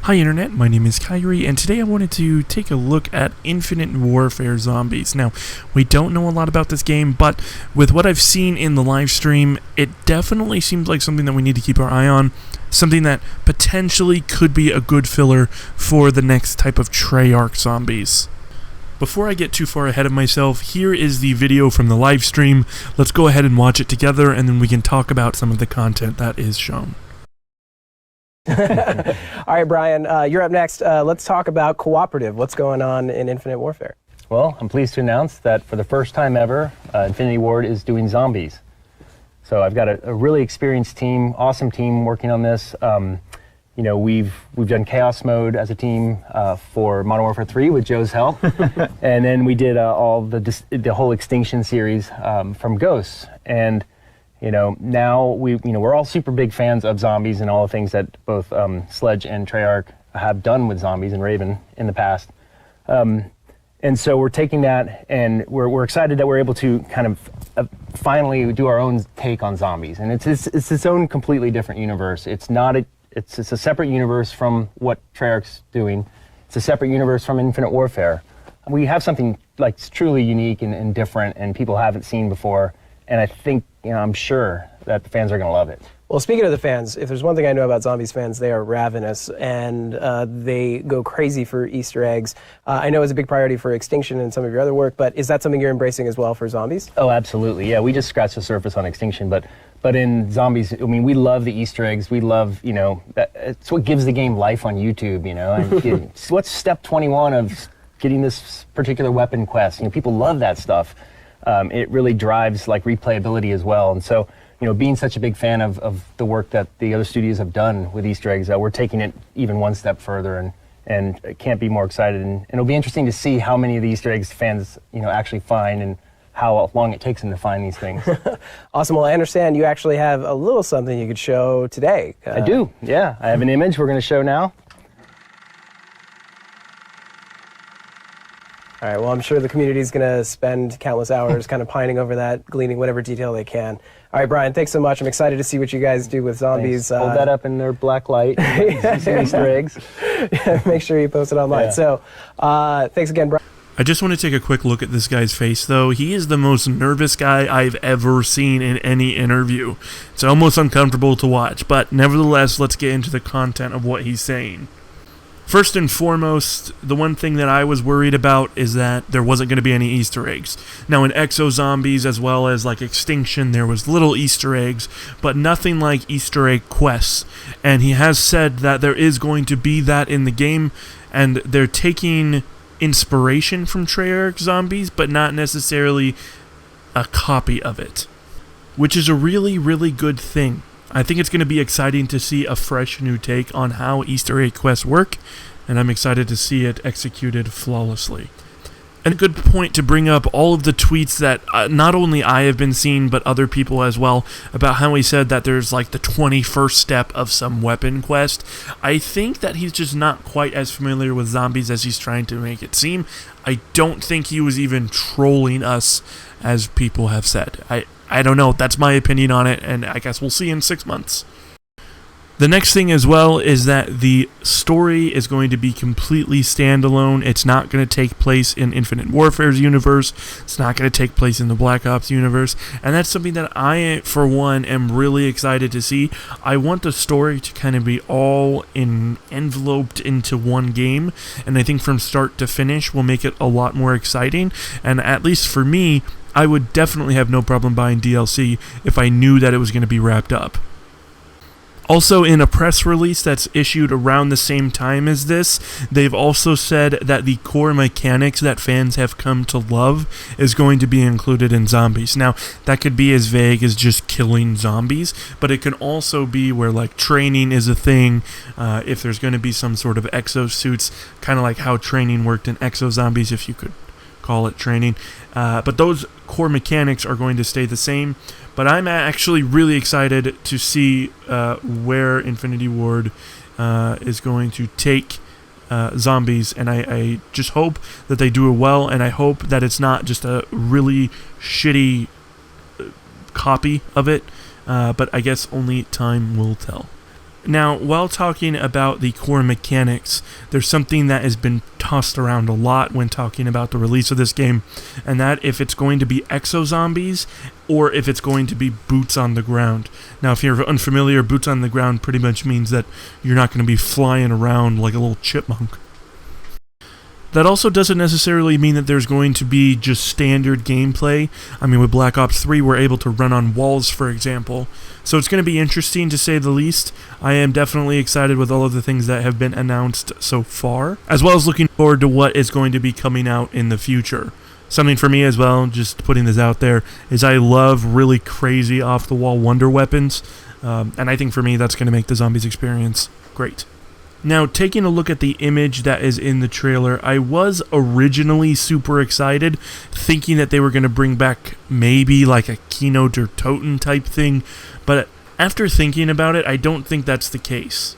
Hi Internet, my name is Kyrie, and today I wanted to take a look at Infinite Warfare Zombies. Now, we don't know a lot about this game, but with what I've seen in the live stream, it definitely seems like something that we need to keep our eye on, something that potentially could be a good filler for the next type of Treyarch zombies. Before I get too far ahead of myself, here is the video from the live stream. Let's go ahead and watch it together, and then we can talk about some of the content that is shown. All right, Brian, you're up next. Let's talk about cooperative. What's going on in Infinite Warfare? Well, I'm pleased to announce that for the first time ever, Infinity Ward is doing zombies. So I've got a really experienced team, awesome team working on this. You know, we've done chaos mode as a team for Modern Warfare 3 with Joe's help, and then we did all the whole Extinction series from Ghosts. And you know, now we're all super big fans of zombies and all the things that both Sledge and Treyarch have done with zombies and Raven in the past. And so we're taking that, and we're excited that we're able to kind of finally do our own take on zombies. And it's its own completely different universe. It's a separate universe from what Treyarch's doing. It's a separate universe from Infinite Warfare. We have something like truly unique and different, and people haven't seen before. And I think, I'm sure that the fans are going to love it. Well, speaking of the fans, if there's one thing I know about Zombies fans, they are ravenous, and they go crazy for Easter eggs. I know it's a big priority for Extinction and some of your other work, but is that something you're embracing as well for Zombies? Oh, absolutely. Yeah, we just scratched the surface on Extinction, but in Zombies, I mean, we love the Easter eggs. We love, it's what gives the game life on YouTube, And what's step 21 of getting this particular weapon quest? People love that stuff. It really drives like replayability as well. And so, being such a big fan of the work that the other studios have done with Easter eggs, we're taking it even one step further, and can't be more excited. And it'll be interesting to see how many of the Easter eggs fans, actually find, and how long it takes them to find these things. Awesome. Well, I understand you actually have a little something you could show today. I do. Yeah, I have an image we're going to show now. All right, well, I'm sure the community is going to spend countless hours kind of pining over that, gleaning whatever detail they can. All right, Brian, thanks so much. I'm excited to see what you guys do with zombies. Hold that up in their black light. See Easter eggs. Make sure you post it online. Yeah. So, thanks again, Brian. I just want to take a quick look at this guy's face, though. He is the most nervous guy I've ever seen in any interview. It's almost uncomfortable to watch, but nevertheless, let's get into the content of what he's saying. First and foremost, the one thing that I was worried about is that there wasn't going to be any Easter eggs. Now, in Exo Zombies, as well as like Extinction, there was little Easter eggs, but nothing like Easter egg quests. And he has said that there is going to be that in the game, and they're taking inspiration from Treyarch Zombies, but not necessarily a copy of it, which is a really, really good thing. I think it's going to be exciting to see a fresh new take on how Easter egg quests work, and I'm excited to see it executed flawlessly. And a good point to bring up all of the tweets that not only I have been seeing, but other people as well, about how he said that there's like the 21st step of some weapon quest. I think that he's just not quite as familiar with zombies as he's trying to make it seem. I don't think he was even trolling us, as people have said. I don't know, that's my opinion on it, and I guess we'll see in 6 months. The next thing as well is that the story is going to be completely standalone. It's not going to take place in Infinite Warfare's universe. It's not going to take place in the Black Ops universe, and that's something that I, for one, am really excited to see. I want the story to kind of be all enveloped into one game, and I think from start to finish will make it a lot more exciting, and at least for me, I would definitely have no problem buying DLC if I knew that it was going to be wrapped up. Also, in a press release that's issued around the same time as this, they've also said that the core mechanics that fans have come to love is going to be included in Zombies. Now, that could be as vague as just killing zombies, but it can also be where like training is a thing, if there's going to be some sort of exosuits, kind of like how training worked in Exo Zombies, if you could call it training. But those core mechanics are going to stay the same. But I'm actually really excited to see where Infinity Ward is going to take Zombies, and I just hope that they do it well, and I hope that it's not just a really shitty copy of it, but I guess only time will tell. Now, while talking about the core mechanics, there's something that has been tossed around a lot when talking about the release of this game, and that if it's going to be exo-zombies or if it's going to be boots on the ground. Now, if you're unfamiliar, boots on the ground pretty much means that you're not going to be flying around like a little chipmunk. That also doesn't necessarily mean that there's going to be just standard gameplay. I mean, with Black Ops 3, we're able to run on walls, for example. So it's going to be interesting, to say the least. I am definitely excited with all of the things that have been announced so far, as well as looking forward to what is going to be coming out in the future. Something for me as well, just putting this out there, is I love really crazy off-the-wall wonder weapons. And I think for me, that's going to make the Zombies experience great. Now, taking a look at the image that is in the trailer, I was originally super excited, thinking that they were going to bring back maybe like a Kino der Toten type thing, but after thinking about it, I don't think that's the case.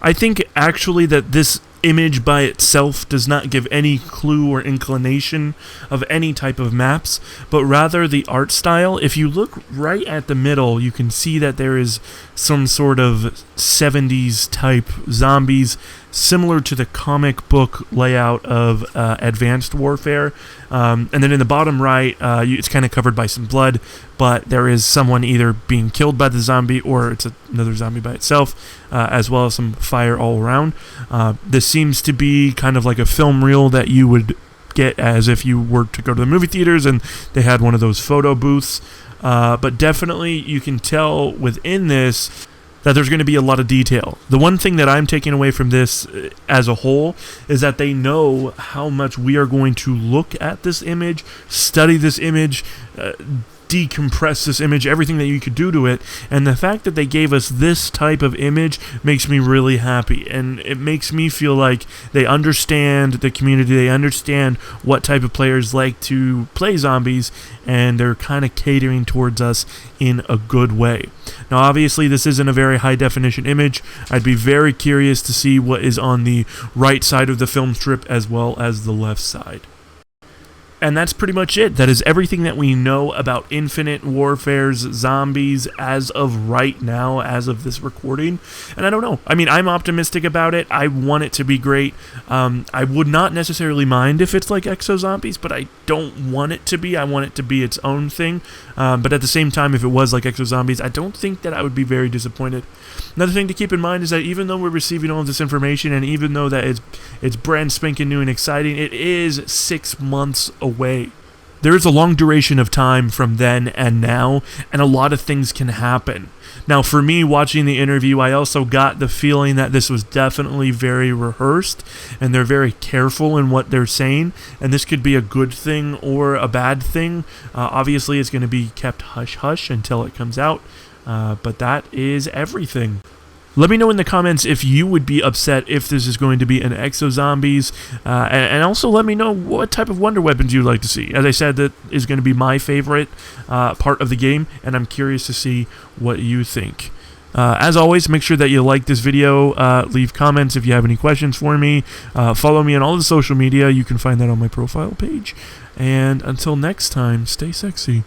I think actually that this image by itself does not give any clue or inclination of any type of maps, but rather the art style. If you look right at the middle, you can see that there is some sort of 70s type zombies, similar to the comic book layout of Advanced Warfare. And then in the bottom right, it's kind of covered by some blood, but there is someone either being killed by the zombie or it's another zombie by itself, as well as some fire all around. This seems to be kind of like a film reel that you would get as if you were to go to the movie theaters and they had one of those photo booths. But definitely you can tell within this that there's going to be a lot of detail. The one thing that I'm taking away from this as a whole is that they know how much we are going to look at this image, study this image, decompress this image, everything that you could do to it, and the fact that they gave us this type of image makes me really happy, and it makes me feel like they understand the community, they understand what type of players like to play zombies, and they're kind of catering towards us in a good way. Now, obviously, this isn't a very high-definition image. I'd be very curious to see what is on the right side of the film strip as well as the left side. And that's pretty much it. That is everything that we know about Infinite Warfare's Zombies as of right now, as of this recording. And I don't know. I mean, I'm optimistic about it. I want it to be great. I would not necessarily mind if it's like Exo Zombies, but I don't want it to be. I want it to be its own thing. But at the same time, if it was like Exo Zombies, I don't think that I would be very disappointed. Another thing to keep in mind is that even though we're receiving all of this information, and even though that it's brand spanking new and exciting, it is 6 months away. There is a long duration of time from then and now, and a lot of things can happen. Now, for me, watching the interview, I also got the feeling that this was definitely very rehearsed, and they're very careful in what they're saying, and this could be a good thing or a bad thing. Obviously, it's going to be kept hush-hush until it comes out, but that is everything. Let me know in the comments if you would be upset if this is going to be an Exo Zombies, and also let me know what type of wonder weapons you'd like to see. As I said, that is going to be my favorite part of the game, and I'm curious to see what you think. As always, make sure that you like this video, leave comments if you have any questions for me, follow me on all the social media. You can find that on my profile page. And until next time, stay sexy.